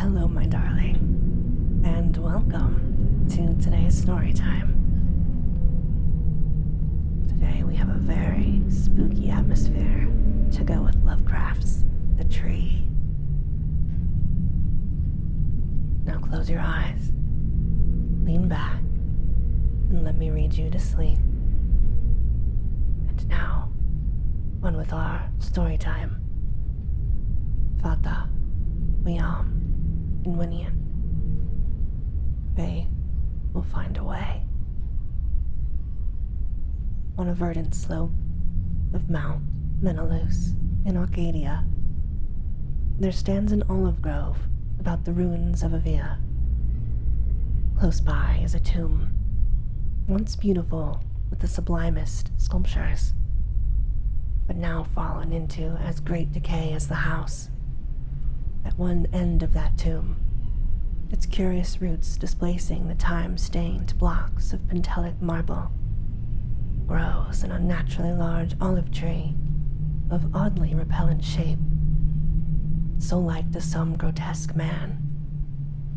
Hello, my darling, and welcome to today's story time. Today we have a very spooky atmosphere to go with Lovecraft's The Tree. Now close your eyes, lean back, and let me read you to sleep. And now, on with our story time. Fata, Wiam, and Winian. They will find a way. On a verdant slope of Mount Menelaus in Arcadia, there stands an olive grove about the ruins of a villa. Close by is a tomb, once beautiful with the sublimest sculptures, but now fallen into as great decay as the house. At one end of that tomb, its curious roots displacing the time-stained blocks of pentelic marble, grows an unnaturally large olive tree of oddly repellent shape, so like to some grotesque man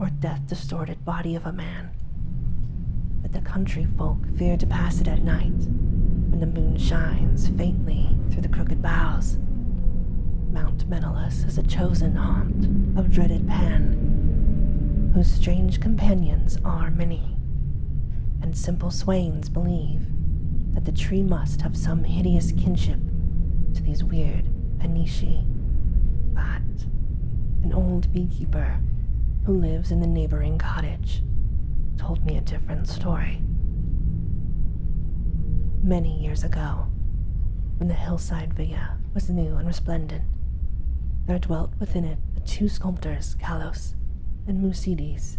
or death-distorted body of a man that the country folk fear to pass it at night when the moon shines faintly through the crooked boughs. Mount Menelaus is a chosen haunt of dreaded Pan, whose strange companions are many, and simple swains believe that the tree must have some hideous kinship to these weird Panishi. But an old beekeeper who lives in the neighboring cottage told me a different story. Many years ago, when the hillside villa was new and resplendent, there dwelt within it the two sculptors, Kalos and Musides.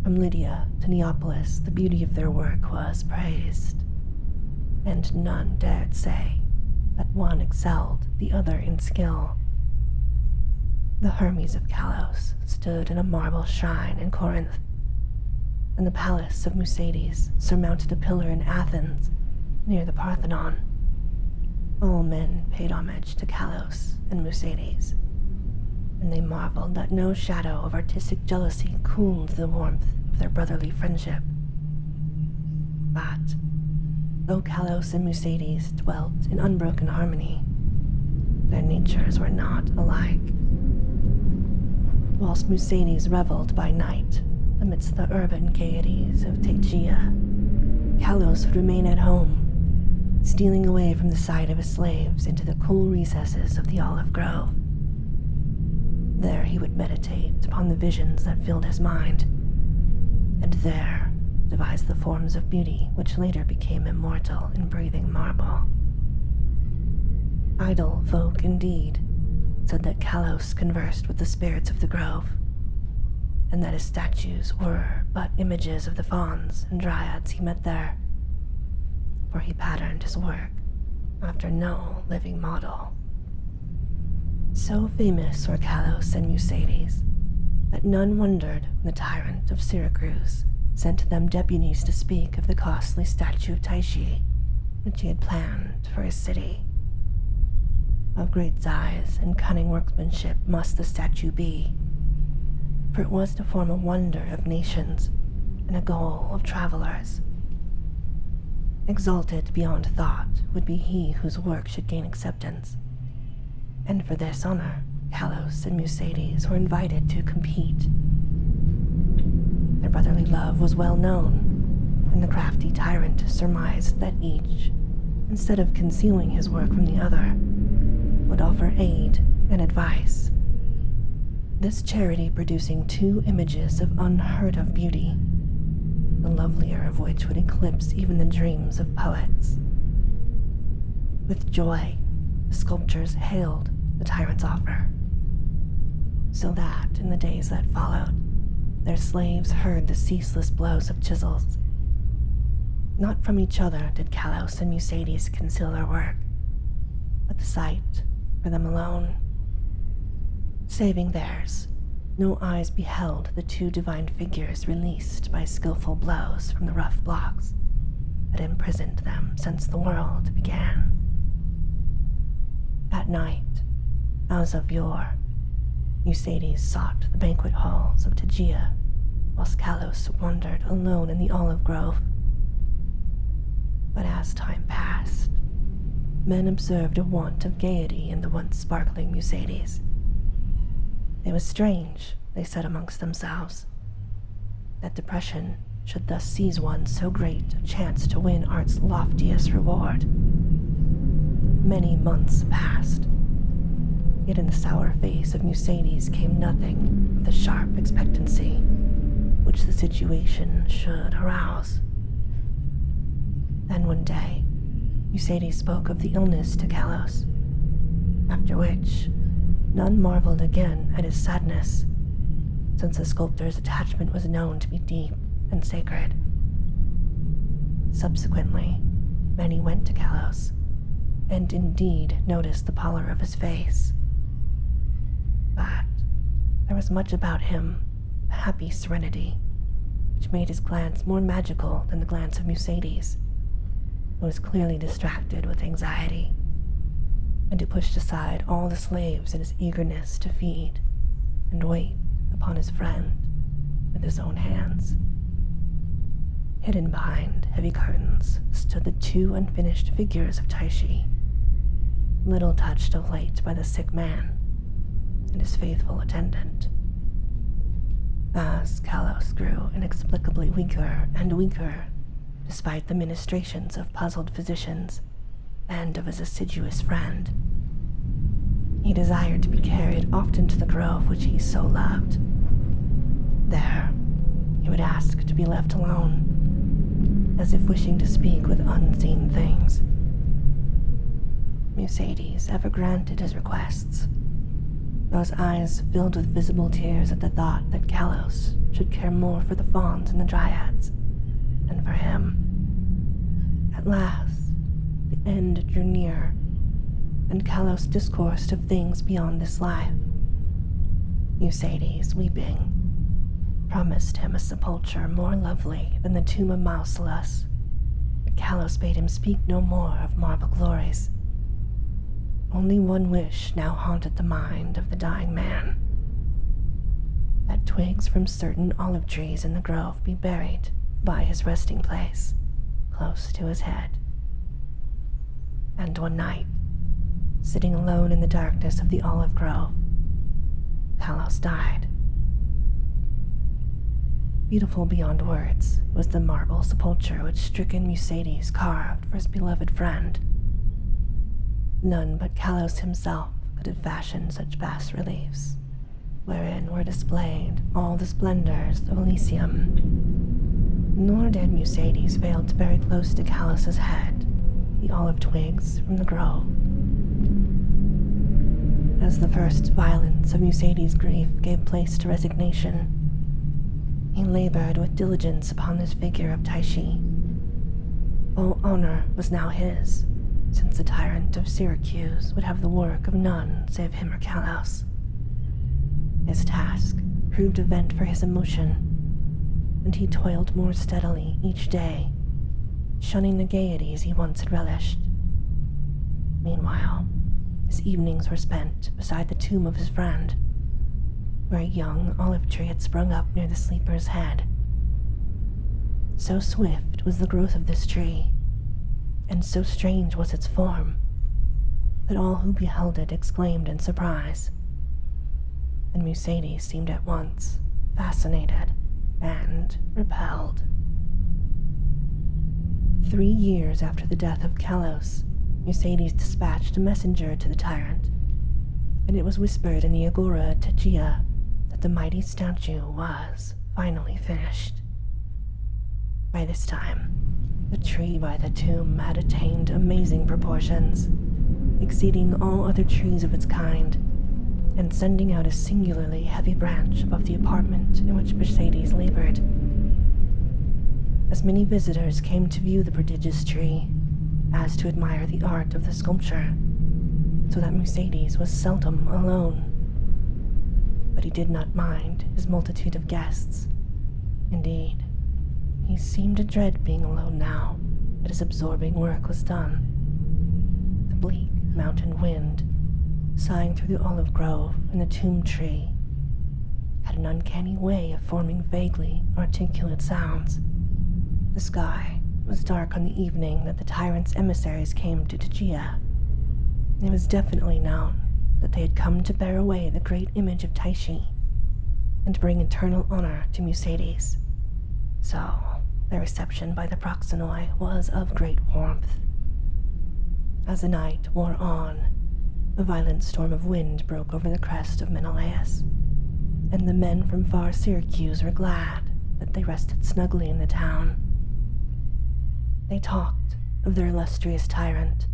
From Lydia to Neapolis, the beauty of their work was praised, and none dared say that one excelled the other in skill. The Hermes of Kalos stood in a marble shrine in Corinth, and the palace of Musides surmounted a pillar in Athens near the Parthenon. All men paid homage to Kalos and Musides, and they marveled that no shadow of artistic jealousy cooled the warmth of their brotherly friendship. But though Kalos and Musides dwelt in unbroken harmony, their natures were not alike. Whilst Musides reveled by night amidst the urban gaieties of Tegea, Kalos would remain at home, stealing away from the sight of his slaves into the cool recesses of the olive grove. There he would meditate upon the visions that filled his mind, and there devise the forms of beauty which later became immortal in breathing marble. Idle folk, indeed, said that Kalos conversed with the spirits of the grove, and that his statues were but images of the fauns and dryads he met there, for he patterned his work after no living model. So famous were Kalos and Musides that none wondered when the tyrant of Syracuse sent them deputies to speak of the costly statue of Tyche, which he had planned for his city. Of great size and cunning workmanship must the statue be, for it was to form a wonder of nations and a goal of travelers. Exalted beyond thought would be he whose work should gain acceptance, and for this honor, Kalos and Musides were invited to compete. Their brotherly love was well known, and the crafty tyrant surmised that each, instead of concealing his work from the other, would offer aid and advice. This charity producing two images of unheard of beauty, the lovelier of which would eclipse even the dreams of poets. With joy, the sculptors hailed the tyrant's offer, so that in the days that followed, their slaves heard the ceaseless blows of chisels. Not from each other did Kalos and Musides conceal their work, but the sight for them alone. Saving theirs, no eyes beheld the two divine figures released by skillful blows from the rough blocks that imprisoned them since the world began. At night, as of yore, Musides sought the banquet halls of Tegea, whilst Kalos wandered alone in the olive grove. But as time passed, men observed a want of gaiety in the once sparkling Musides. It was strange, they said amongst themselves, that depression should thus seize one so great a chance to win art's loftiest reward. Many months passed, yet in the sour face of Musides came nothing of the sharp expectancy which the situation should arouse. Then one day, Musides spoke of the illness to Kalos, after which none marveled again at his sadness, since the sculptor's attachment was known to be deep and sacred. Subsequently, many went to Kalos, and indeed noticed the pallor of his face. But there was much about him, a happy serenity, which made his glance more magical than the glance of Musides, who was clearly distracted with anxiety, and who pushed aside all the slaves in his eagerness to feed and wait upon his friend with his own hands. Hidden behind heavy curtains stood the two unfinished figures of Taishi, little touched of late by the sick man and his faithful attendant. As Kalos grew inexplicably weaker and weaker, despite the ministrations of puzzled physicians and of his assiduous friend, he desired to be carried often to the grove which he so loved. There, he would ask to be left alone, as if wishing to speak with unseen things. Musides ever granted his requests, though his eyes filled with visible tears at the thought that Kalos should care more for the fauns and the dryads than for him. At last, the end drew near, and Kalos discoursed of things beyond this life. Musides, weeping, promised him a sepulture more lovely than the tomb of Mausolus, but Kalos bade him speak no more of marble glories. Only one wish now haunted the mind of the dying man: that twigs from certain olive trees in the grove be buried by his resting place, close to his head. And one night, sitting alone in the darkness of the olive grove, Kalos died. Beautiful beyond words was the marble sepulchre which stricken Musides carved for his beloved friend. None but Kalos himself could have fashioned such bas reliefs, wherein were displayed all the splendors of Elysium. Nor did Musides fail to bury close to Kalos's head the olive twigs from the grove. As the first violence of Musides' grief gave place to resignation, he labored with diligence upon this figure of Taishi. All honor was now his, since the tyrant of Syracuse would have the work of none save him or Kalos. His task proved a vent for his emotion, and he toiled more steadily each day, shunning the gaieties he once had relished. Meanwhile, his evenings were spent beside the tomb of his friend, where a young olive tree had sprung up near the sleeper's head. So swift was the growth of this tree, and so strange was its form, that all who beheld it exclaimed in surprise, and Musides seemed at once fascinated and repelled. 3 years after the death of Kalos, Musides dispatched a messenger to the tyrant, and it was whispered in the agora at Tegea that the mighty statue was finally finished. By this time, the tree by the tomb had attained amazing proportions, exceeding all other trees of its kind, and sending out a singularly heavy branch above the apartment in which Musides labored. As many visitors came to view the prodigious tree as to admire the art of the sculpture, so that Musides was seldom alone. But he did not mind his multitude of guests. Indeed, he seemed to dread being alone now that his absorbing work was done. The bleak mountain wind, sighing through the olive grove and the tomb tree had an uncanny way of forming vaguely articulate sounds. The sky was dark on the evening that the tyrant's emissaries came to Tegea. It was definitely known that they had come to bear away the great image of Taishi and bring eternal honor to Musides. So, their reception by the Proxenoi was of great warmth. As the night wore on, a violent storm of wind broke over the crest of Menelaus, and the men from far Syracuse were glad that they rested snugly in the town. They talked of their illustrious tyrant,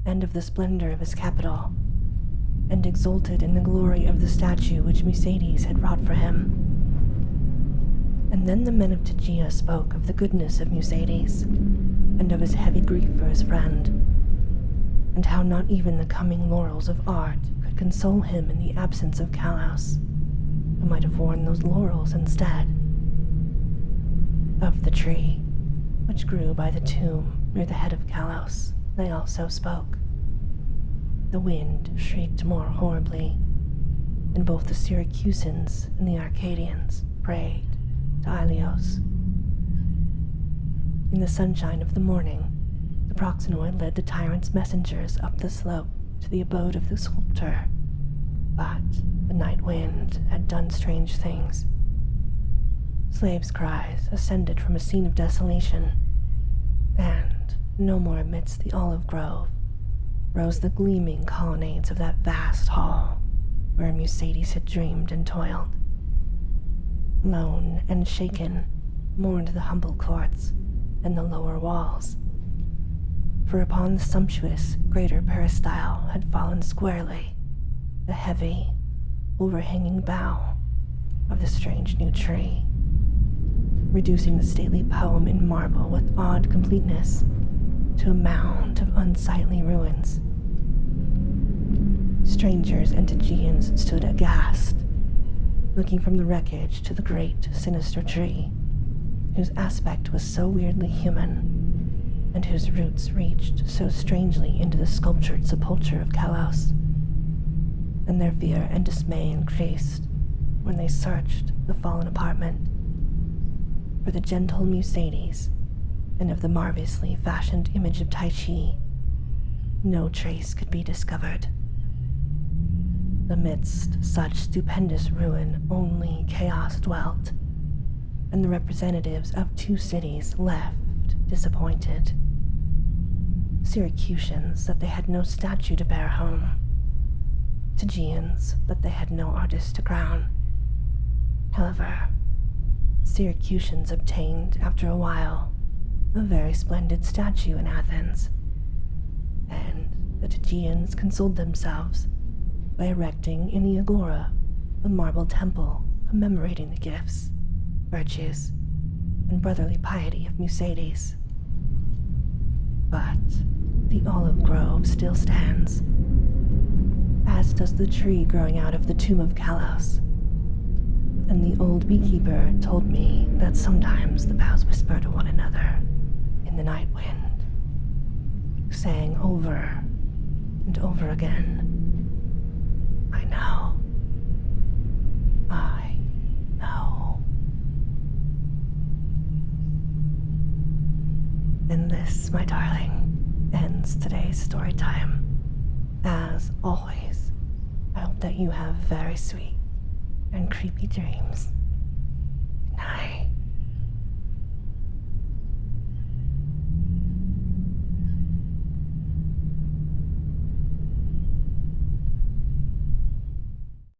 and of the splendor of his capital, and exulted in the glory of the statue which Musides had wrought for him. And then the men of Tegea spoke of the goodness of Musides, and of his heavy grief for his friend, and how not even the coming laurels of art could console him in the absence of Kalos, who might have worn those laurels instead. Of the tree, which grew by the tomb near the head of Kalos, they also spoke. The wind shrieked more horribly, and both the Syracusans and the Arcadians prayed to Ilios. In the sunshine of the morning, the Proxenoi led the tyrant's messengers up the slope to the abode of the sculptor, but the night wind had done strange things. Slaves' cries ascended from a scene of desolation, and no more amidst the olive grove rose the gleaming colonnades of that vast hall where Musides had dreamed and toiled. Lone and shaken mourned the humble courts and the lower walls, for upon the sumptuous greater peristyle had fallen squarely the heavy, overhanging bough of the strange new tree, reducing the stately poem in marble with odd completeness to a mound of unsightly ruins. Strangers and Tegeans stood aghast, looking from the wreckage to the great, sinister tree, whose aspect was so weirdly human, and whose roots reached so strangely into the sculptured sepulchre of Kalos. And their fear and dismay increased when they searched the fallen apartment for the gentle Musides, and of the marvelously fashioned image of Taishi, no trace could be discovered. Amidst such stupendous ruin, only chaos dwelt, and the representatives of two cities left disappointed. Syracusans that they had no statue to bear home, Tegeans that they had no artist to crown. However, Syracusans obtained, after a while, a very splendid statue in Athens, and the Tegeans consoled themselves by erecting in the agora a marble temple commemorating the gifts, virtues, and brotherly piety of Musides. But the olive grove still stands, as does the tree growing out of the tomb of Kalos, and the old beekeeper told me that sometimes the boughs whisper to one another in the night wind, saying over and over again, I know. I know. And this, my darling, ends today's story time. As always, I hope that you have very sweet and creepy dreams. Good night.